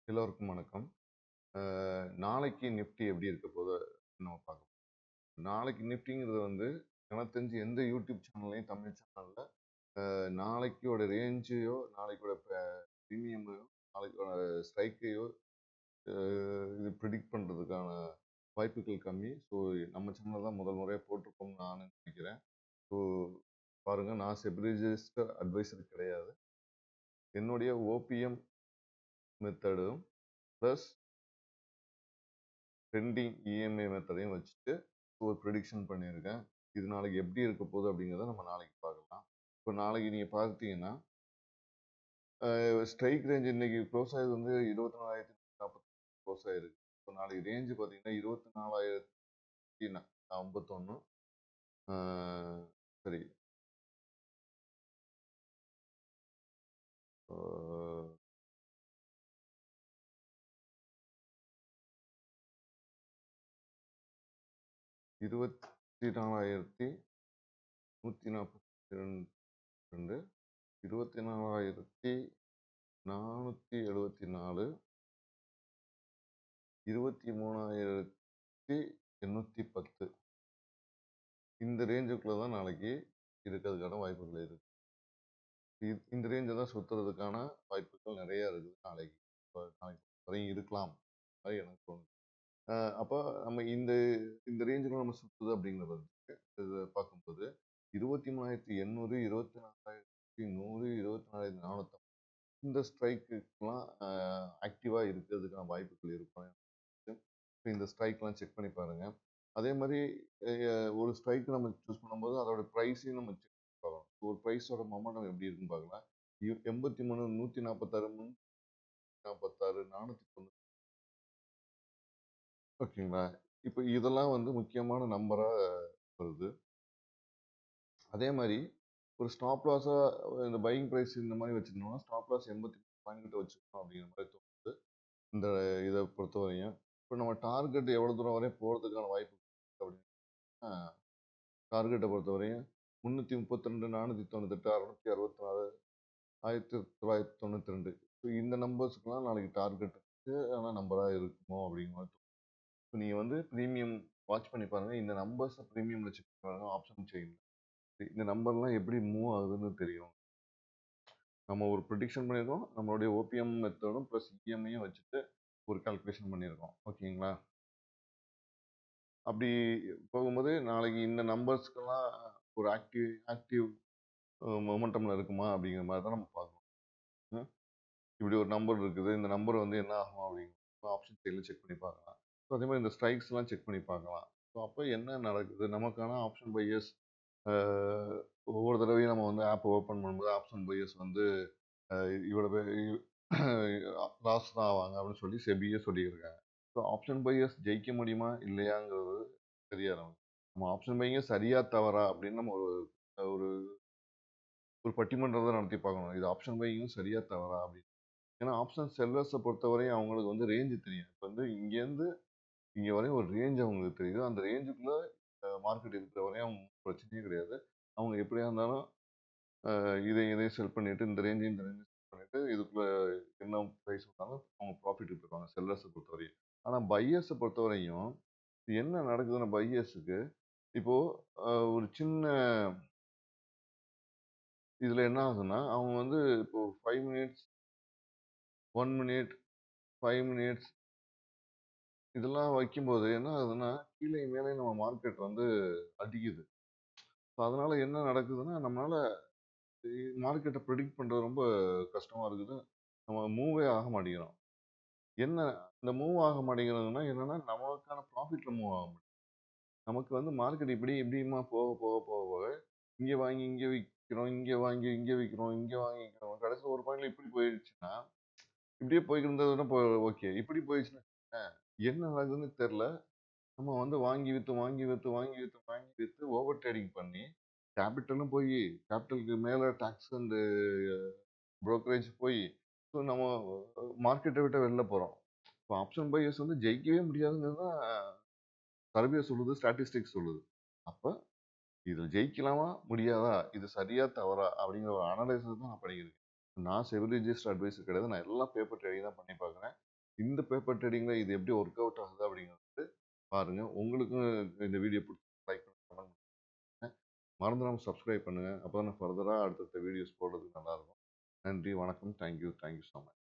எல்லோருக்கும் வணக்கம். நாளைக்கு நிஃப்டி எப்படி இருக்க போது நம்ம பார்க்கலாம். நாளைக்கு நிஃப்டிங்கிறது வந்து எனக்கு தெரிஞ்சு எந்த யூடியூப் சேனல்லையும் தமிழ் சேனலில் நாளைக்கோட ரேஞ்சையோ நாளைக்கோட ப்ரீமியமையோ நாளைக்கோட ஸ்ட்ரைக்கையோ இது ப்ரிடிக்ட் பண்ணுறதுக்கான வாய்ப்புகள் கம்மி. ஸோ நம்ம சேனல் தான் முதல் முறையாக போட்டிருக்கோம்னு நான் நினைக்கிறேன். ஸோ பாருங்கள், நான் செபிலிஜிஸ்ட் அட்வைசர் கிடையாது. என்னுடைய ஓபிஎம் மெத்தடும் ப்ளஸ் பெண்டிங் இஎம்ஐ மெத்தடையும் வச்சுட்டு ஒரு ப்ரெடிக்ஷன் பண்ணியிருக்கேன். இது நாளைக்கு எப்படி இருக்க போகுது அப்படிங்கிறத நம்ம நாளைக்கு பார்க்கலாம். இப்போ நாளைக்கு நீங்கள் பார்த்தீங்கன்னா ஸ்ட்ரைக் ரேஞ்ச் இன்னைக்கு க்ளோஸ் ஆகுது வந்து 24,040 க்ளோஸ் ஆயிருக்கு. இப்போ நாளைக்கு ரேஞ்சு பார்த்தீங்கன்னா 24,051. சரி, 24,142, 24,474, 23,810 இந்த ரேஞ்சுக்குள்ள தான் நாளைக்கு இருக்கிறதுக்கான வாய்ப்புகள் இருக்கு. இந்த ரேஞ்சை தான் சுற்றுறதுக்கான வாய்ப்புகள் நிறைய இருக்குது நாளைக்கு. இப்போ நாளைக்கு வரையும் இருக்கலாம் அது எனக்கு தோணுது. அப்போ நம்ம இந்த இந்த ரேஞ்சுக்குள்ள நம்ம சுற்றுது அப்படிங்கிறது இது பார்க்கும்போது 23,800, 24,100, 24,450 இந்த ஸ்ட்ரைக்குலாம் ஆக்டிவாக இருக்கிறதுக்கான வாய்ப்புகள் இருக்கும். இந்த ஸ்ட்ரைக்லாம் செக் பண்ணி பாருங்க. அதே மாதிரி ஒரு ஸ்ட்ரைக் நம்ம சூஸ் பண்ணும்போது அதோட ப்ரைஸையும் நம்ம செக் பண்ணி பார்க்கணும். ஒரு ப்ரைஸோட மொமெண்டம் எப்படி இருக்குன்னு பார்க்கலாம். 83, 146, 346, 490. ஓகேங்களா? இப்போ இதெல்லாம் வந்து முக்கியமான நம்பரா வருது. அதே மாதிரி ஒரு ஸ்டாப் லாஸா இந்த பையிங் ப்ரைஸ் இந்த மாதிரி வச்சுருந்தோம்னா ஸ்டாப் லாஸ் 83 பாயிண்ட் கிட்ட வச்சுக்கணும் அப்படிங்கிற மாதிரி தோணுது இந்த இதை பொறுத்தவரையும். இப்போ நம்ம டார்கெட் எவ்வளோ தூரம் வரையும் போகிறதுக்கான வாய்ப்பு அப்படின்னா டார்கெட்டை பொறுத்தவரையும் 332, 498, 664, 1992. ஸோ இந்த நம்பர்ஸ்க்குலாம் நாளைக்கு டார்கெட் ஆனால் நம்பராக இருக்குமோ அப்படிங்கிற மாதிரி. இப்போ நீங்கள் வந்து ப்ரீமியம் வாட்ச் பண்ணி பாருங்கள். இந்த நம்பர்ஸை ப்ரீமியமில் செக் பண்ணி பாருங்கள். ஆப்ஷன் செயின் இந்த நம்பர்லாம் எப்படி மூவ் ஆகுதுன்னு தெரியும். நம்ம ஒரு ப்ரிடிக்ஷன் பண்ணியிருக்கோம். நம்மளுடைய ஓபிஎம் மெத்தடும் ப்ளஸ் இஎம்ஐயும் வச்சுட்டு ஒரு கால்குலேஷன் பண்ணியிருக்கோம். ஓகேங்களா? அப்படி போகும்போது நாளைக்கு இந்த நம்பர்ஸ்க்கெல்லாம் ஒரு ஆக்டிவ் மொமெண்டமில் இருக்குமா அப்படிங்கிற மாதிரி தான் நம்ம பார்க்கணும். இப்படி ஒரு நம்பர் இருக்குது, இந்த நம்பர் வந்து என்ன ஆகும் அப்படிங்கிற ஆப்ஷன் சைடில் செக் பண்ணி பார்க்கலாம். ஸோ அதே மாதிரி இந்த ஸ்ட்ரைக்ஸ்லாம் செக் பண்ணி பார்க்கலாம். ஸோ அப்போ என்ன நடக்குது நமக்கான ஆப்ஷன் பையர்ஸ் ஒவ்வொரு தடவையும் நம்ம வந்து ஆப் ஓப்பன் பண்ணும்போது ஆப்ஷன் பையர்ஸ் வந்து இவ்வளோ பேர் லாஸ் தான் ஆவாங்க அப்படின்னு சொல்லி செபியே சொல்லியிருக்காங்க. ஸோ ஆப்ஷன் பையர்ஸ் ஜெயிக்க முடியுமா இல்லையாங்கிறது தெரியாது. நம்ம ஆப்ஷன் பையர் சரியா தவறா அப்படின்னு நம்ம ஒரு ஒரு ஒரு பட்டிமன்றத்தை நடத்தி பார்க்கணும். இது ஆப்ஷன் பையும் சரியா தவறா அப்படின்னு. ஏன்னா ஆப்ஷன் செல்லர்ஸை பொறுத்தவரையும் அவங்களுக்கு வந்து ரேஞ்சு தெரியும். இப்போ வந்து இங்கேருந்து இங்கே வரையும் ஒரு ரேஞ்ச் அவங்களுக்கு தெரியுது. அந்த ரேஞ்சுக்குள்ள மார்க்கெட் இருக்கிற வரையும் அவங்க பிரச்சனையே கிடையாது. அவங்க எப்படியா இருந்தாலும் இதையும் செல் பண்ணிட்டு இந்த ரேஞ்சையும் செல் பண்ணிட்டு இதுக்குள்ள என்ன ப்ரைஸ் வந்தாலும் அவங்க ப்ராஃபிட் எடுத்துருவாங்க செல்லர்ஸை பொறுத்தவரையும். ஆனால் பையர்ஸை பொறுத்தவரையும் என்ன நடக்குதுன்னா பையர்ஸுக்கு இப்போ ஒரு சின்ன இதில் என்ன ஆகுதுன்னா அவங்க வந்து இப்போ 5 மினிட்ஸ், 1 மினிட், 5 மினிட்ஸ் இதெல்லாம் வைக்கும்போது என்ன ஆகுதுன்னா கீழே மேலே நம்ம மார்க்கெட் வந்து அடிக்குது. ஸோ அதனால என்ன நடக்குதுன்னா நம்மளால மார்க்கெட்டை ப்ரெடிக்ட் பண்ணுறது ரொம்ப கஷ்டமாக இருக்குது. நம்ம மூவே ஆக மாட்டேங்கிறோம். என்ன இந்த மூவ் ஆக மாட்டேங்கிறதுனா என்னன்னா நமக்கான ப்ராஃபிட்டில் மூவ் ஆக மாட்டேங்குது. நமக்கு வந்து மார்க்கெட் இப்படி இப்படிமா போக போக போக போக இங்கே வாங்கி இங்கே விற்கிறோம், இங்கே வாங்கி இங்கே விற்கிறோம், இங்கே வாங்கி விற்கிறோம். கடைசியில் ஒரு பாயிண்ட்ல இப்படி போயிடுச்சுன்னா இப்படியே போய்ட்டு இருந்ததுன்னா ஓகே. இப்படி போயிடுச்சுன்னா என்ன நடக்குதுன்னு தெரில. நம்ம வந்து வாங்கி விற்று வாங்கி விற்று வாங்கி விற்று வாங்கி விற்று ஓவர் ட்ரேடிங் பண்ணி கேபிட்டலும் போய் கேபிட்டலுக்கு மேலே டேக்ஸ் அண்டு ப்ரோக்கரேஜ் போய் ஸோ நம்ம மார்க்கெட்டை விட்டு வெளில போகிறோம். இப்போ ஆப்ஷன் பையர்ஸ் வந்து ஜெயிக்கவே முடியாதுங்கிறது தான் சர்வே சொல்லுது, ஸ்டாட்டிஸ்டிக்ஸ் சொல்லுது. அப்போ இதில் ஜெயிக்கலாமா முடியாதா, இது சரியா தவறா அப்படிங்கிற ஒரு அனலைசிஸ் தான் நான் பண்ணிக்கிறேன். நான் செவிலிஜிஸ்ட் அட்வைஸ் கிடையாது. நான் எல்லாம் பேப்பர் ட்ரேடிங் தான் பண்ணி பார்க்குறேன். இந்த பேப்பர் ட்ரேடிங்ல இது எப்படி ஒர்க் அவுட் ஆகுது அப்படிங்கிறது பாருங்க. உங்களுக்கும் இந்த வீடியோ பிடிச்சி லைக் பண்ணுங்க. மறந்துடாம சப்ஸ்கிரைப் பண்ணுங்க. அப்பதான் ஃபர்தரா அடுத்தடுத்த வீடியோஸ் போடுறதுக்கு நல்லா இருக்கும். நன்றி, வணக்கம். Thank you so much.